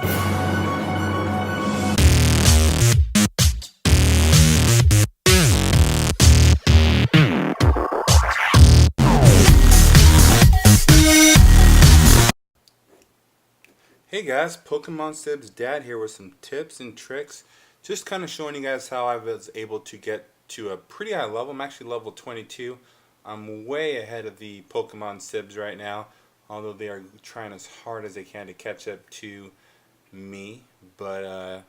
Hey guys, Pokemon Sib's dad here with some tips and tricks. Just kind of showing you guys how I was able to get to a pretty high level. I'm actually level 22. I'm way ahead of the Pokemon Sibs right now, although they are trying as hard as they can to catch up to me. But I'm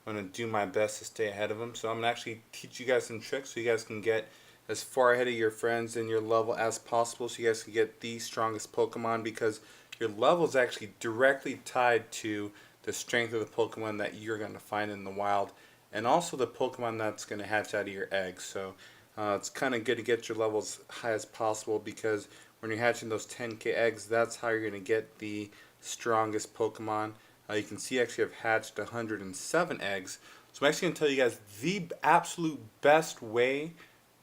going to do my best to stay ahead of them. So I'm going to actually teach you guys some tricks so you guys can get as far ahead of your friends in your level as possible so you guys can get the strongest Pokemon, because your level is actually directly tied to the strength of the Pokemon that you're going to find in the wild, and also the Pokemon that's going to hatch out of your eggs. So it's kind of good to get your levels high as possible, because when you're hatching those 10k eggs, that's how you're going to get the strongest Pokemon. You can see actually I've hatched 107 eggs. So I'm actually going to tell you guys the absolute best way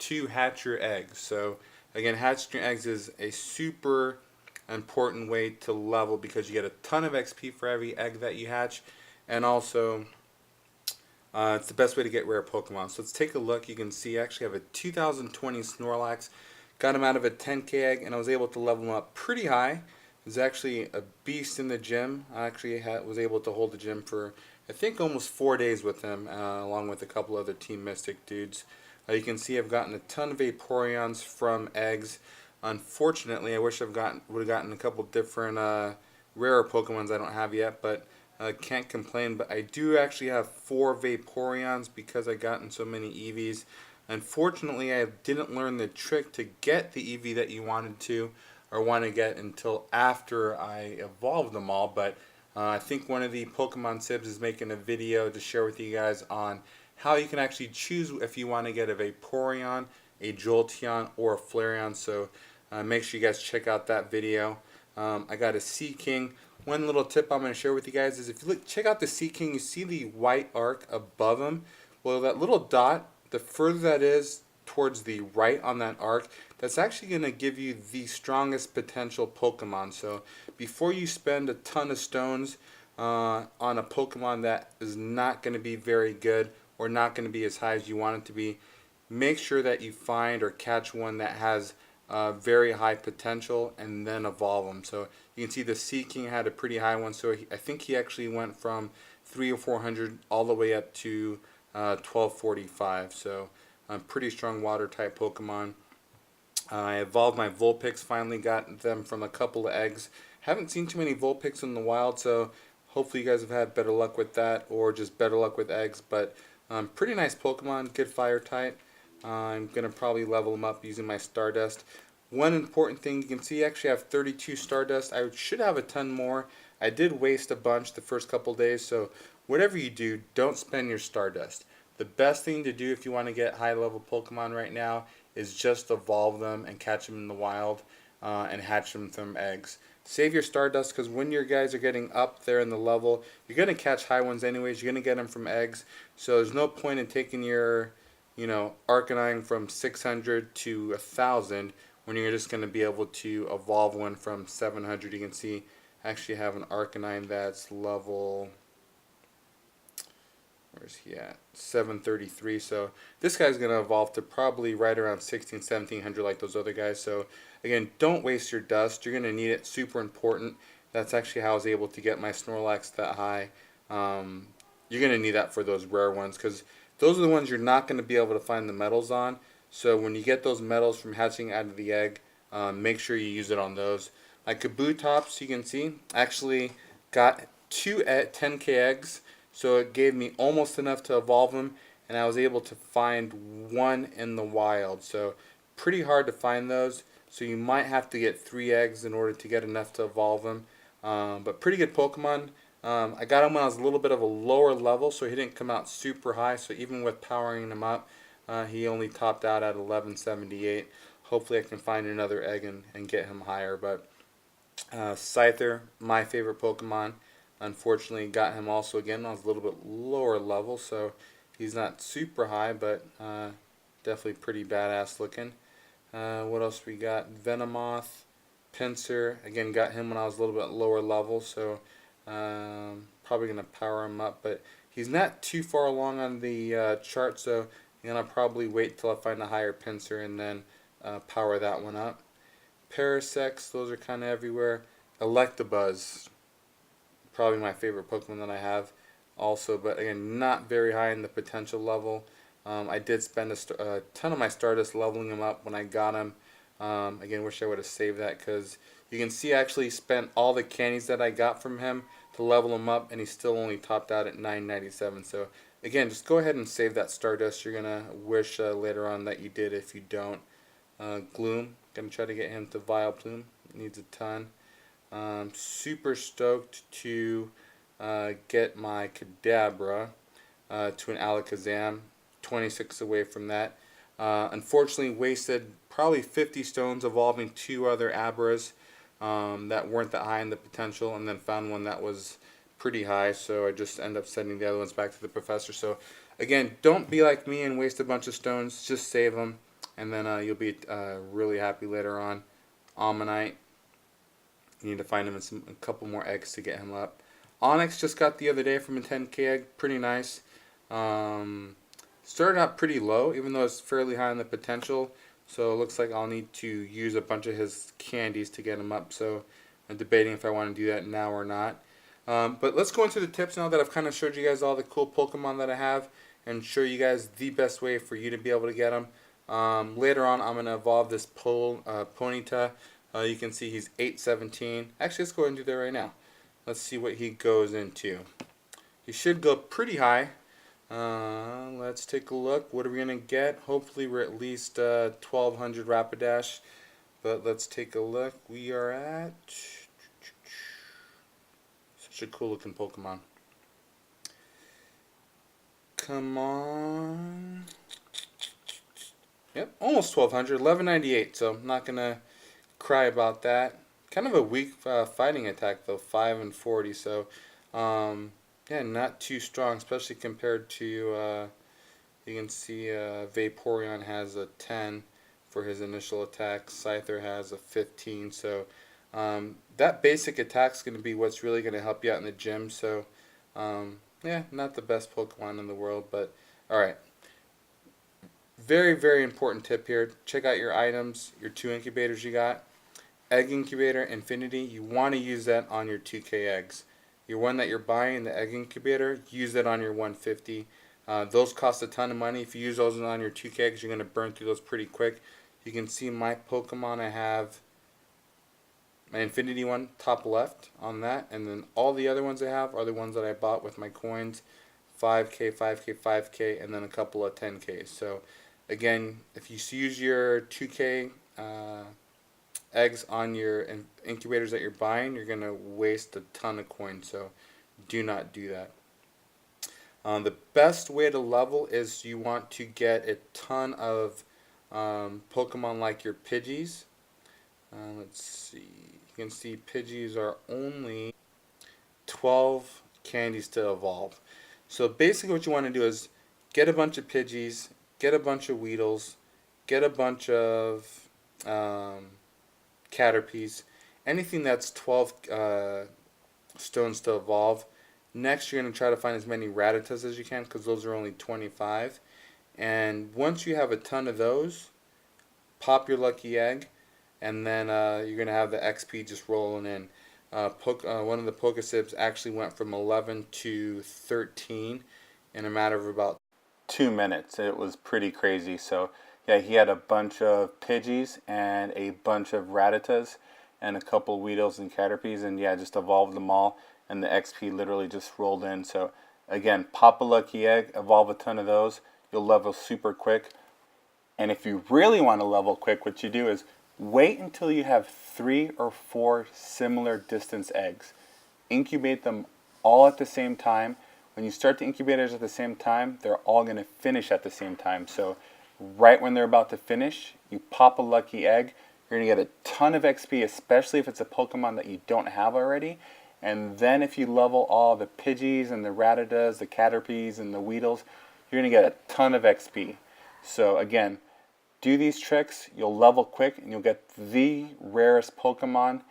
to hatch your eggs. So again, hatching your eggs is a super important way to level, because you get a ton of XP for every egg that you hatch, and also it's the best way to get rare Pokemon. So let's take a look. You can see I actually have a 2020 Snorlax. Got him out of a 10k egg, and I was able to level him up pretty high. He was actually a beast in the gym. I actually was able to hold the gym for, I think, almost 4 days with him, along with a couple other Team Mystic dudes. You can see I've gotten a ton of Vaporeons from eggs. Unfortunately, I wish would have gotten a couple different rarer Pokemons I don't have yet, but can't complain. But I do actually have 4 Vaporeons because I gotten so many EVs. Unfortunately, I didn't learn the trick to get the EV that you wanted to, or want to get, until after I evolved them all. But I think one of the Pokemon Sibs is making a video to share with you guys on how you can actually choose if you want to get a Vaporeon, a Jolteon, or a Flareon. So make sure you guys check out that video. I got a Sea King. One little tip I'm going to share with you guys is, if you check out the Sea King, you see the white arc above him. Well, that little dot, the further that is towards the right on that arc, that's actually going to give you the strongest potential Pokemon. So before you spend a ton of stones on a Pokemon that is not going to be very good, or not going to be as high as you want it to be, make sure that you find or catch one that has very high potential, and then evolve them. So you can see the Sea King had a pretty high one, so I think he actually went from 300 or 400 all the way up to 1245. So pretty strong water type Pokemon. I evolved my Vulpix, finally got them from a couple of eggs. Haven't seen too many Vulpix in the wild, so hopefully you guys have had better luck with that, or just better luck with eggs. But pretty nice Pokemon, good fire type. I'm going to probably level them up using my Stardust. One important thing, you can see actually I have 32 Stardust. I should have a ton more. I did waste a bunch the first couple days, so whatever you do, don't spend your Stardust. The best thing to do if you want to get high level Pokemon right now is just evolve them and catch them in the wild, and hatch them from eggs. Save your Stardust, because when your guys are getting up there in the level, you're going to catch high ones anyways. You're going to get them from eggs, so there's no point in taking your Arcanine from 600 to 1,000 when you're just going to be able to evolve one from 700. You can see I actually have an Arcanine that's level, where's he at? 733. So this guy's going to evolve to probably right around 16, 1700 like those other guys. So again, don't waste your dust. You're going to need it. Super important. That's actually how I was able to get my Snorlax that high. You're going to need that for those rare ones, because those are the ones you're not going to be able to find the metals on. So when you get those metals from hatching out of the egg, make sure you use it on those. Like Kabutops, you can see, actually got 2 10k eggs, so it gave me almost enough to evolve them, and I was able to find 1 in the wild. So pretty hard to find those, so you might have to get 3 eggs in order to get enough to evolve them. But pretty good Pokemon. I got him when I was a little bit of a lower level, so he didn't come out super high. So even with powering him up, he only topped out at 1178. Hopefully I can find another egg and get him higher. But Scyther, my favorite Pokemon. Unfortunately, got him also again. I was a little bit lower level, so he's not super high, but definitely pretty badass looking. What else we got? Venomoth, Pinsir. Again, got him when I was a little bit lower level, so Probably going to power him up, but he's not too far along on the chart, so I'm going to probably wait till I find a higher pincer and then power that one up. Parasects, those are kind of everywhere. Electabuzz, probably my favorite Pokemon that I have also, but again, not very high in the potential level. I did spend a ton of my Stardust leveling him up when I got him. Again, wish I would have saved that, because you can see I actually spent all the candies that I got from him to level him up, and he's still only topped out at 997. So again, just go ahead and save that Stardust. You're going to wish later on that you did if you don't. Gloom, going to try to get him to Vileplume. Needs a ton. Super stoked to get my Kadabra to an Alakazam. 26 away from that. Unfortunately, wasted probably 50 stones evolving 2 other Abras that weren't that high in the potential, and then found one that was pretty high, so I just end up sending the other ones back to the professor. So again, don't be like me and waste a bunch of stones. Just save them, and then you'll be really happy later on. Ammonite, you need to find him in a couple more eggs to get him up. Onyx just got the other day from a 10k egg, pretty nice. Started out pretty low, even though it's fairly high in the potential. So it looks like I'll need to use a bunch of his candies to get him up. So I'm debating if I want to do that now or not. But let's go into the tips now that I've kind of showed you guys all the cool Pokemon that I have, and show you guys the best way for you to be able to get them. Later on, I'm going to evolve this Ponyta. You can see he's 817. Actually, let's go ahead and do that right now. Let's see what he goes into. He should go pretty high. Let's take a look. What are we going to get? Hopefully we're at least 1200 Rapidash. But let's take a look. We are at such a cool looking Pokemon. Come on. Yep, almost 1200. 1198. So I'm not going to cry about that. Kind of a weak fighting attack though. 5 and 40. So yeah, not too strong, especially compared to, you can see Vaporeon has a 10 for his initial attack. Scyther has a 15. So that basic attack is going to be what's really going to help you out in the gym. So yeah, not the best Pokemon in the world, but alright. Very, very important tip here. Check out your items, your 2 incubators you got. Egg incubator, Infinity, you want to use that on your 2K eggs. Your one that you're buying, the egg incubator, use that on your 150. Those cost a ton of money. If you use those on your 2K eggs, you're going to burn through those pretty quick. You can see my Pokemon, I have my Infinity one, top left on that. And then all the other ones I have are the ones that I bought with my coins. 5K, 5K, 5K, and then a couple of 10Ks. So again, if you use your 2K eggs on your incubators that you're buying, you're going to waste a ton of coins, so do not do that. The best way to level is you want to get a ton of Pokemon like your Pidgeys. Let's see, you can see Pidgeys are only 12 candies to evolve. So basically what you want to do is get a bunch of Pidgeys, get a bunch of Weedles, get a bunch of Caterpies, anything that's 12 stones to evolve. Next, you're going to try to find as many Rattatas as you can, because those are only 25. And once you have a ton of those, pop your lucky egg, and then you're going to have the XP just rolling in. One of the Pokesibs actually went from 11 to 13 in a matter of about 2 minutes. It was pretty crazy. So yeah, he had a bunch of Pidgeys and a bunch of Rattatas and a couple of Weedles and Caterpies, and yeah, just evolved them all, and the XP literally just rolled in. So again, pop a lucky egg, evolve a ton of those, you'll level super quick. And if you really want to level quick, what you do is wait until you have 3 or 4 similar distance eggs. Incubate them all at the same time. When you start the incubators at the same time, they're all going to finish at the same time. So right when they're about to finish, you pop a lucky egg. You're going to get a ton of XP, especially if it's a Pokemon that you don't have already. And then if you level all the Pidgeys and the Rattatas, the Caterpies and the Weedles, you're going to get a ton of XP. So again, do these tricks, you'll level quick, and you'll get the rarest Pokemon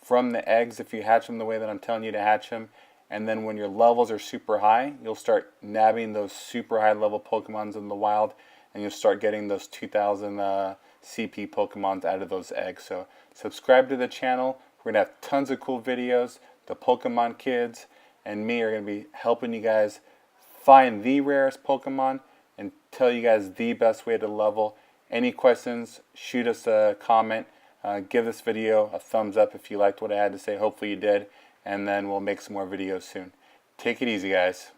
from the eggs if you hatch them the way that I'm telling you to hatch them. And then when your levels are super high, you'll start nabbing those super high level Pokemons in the wild, and you'll start getting those 2000 CP Pokemons out of those eggs. So subscribe to the channel. We're going to have tons of cool videos. The Pokemon kids and me are going to be helping you guys find the rarest Pokemon and tell you guys the best way to level. Any questions, shoot us a comment. Give this video a thumbs up if you liked what I had to say. Hopefully you did. And then we'll make some more videos soon. Take it easy, guys.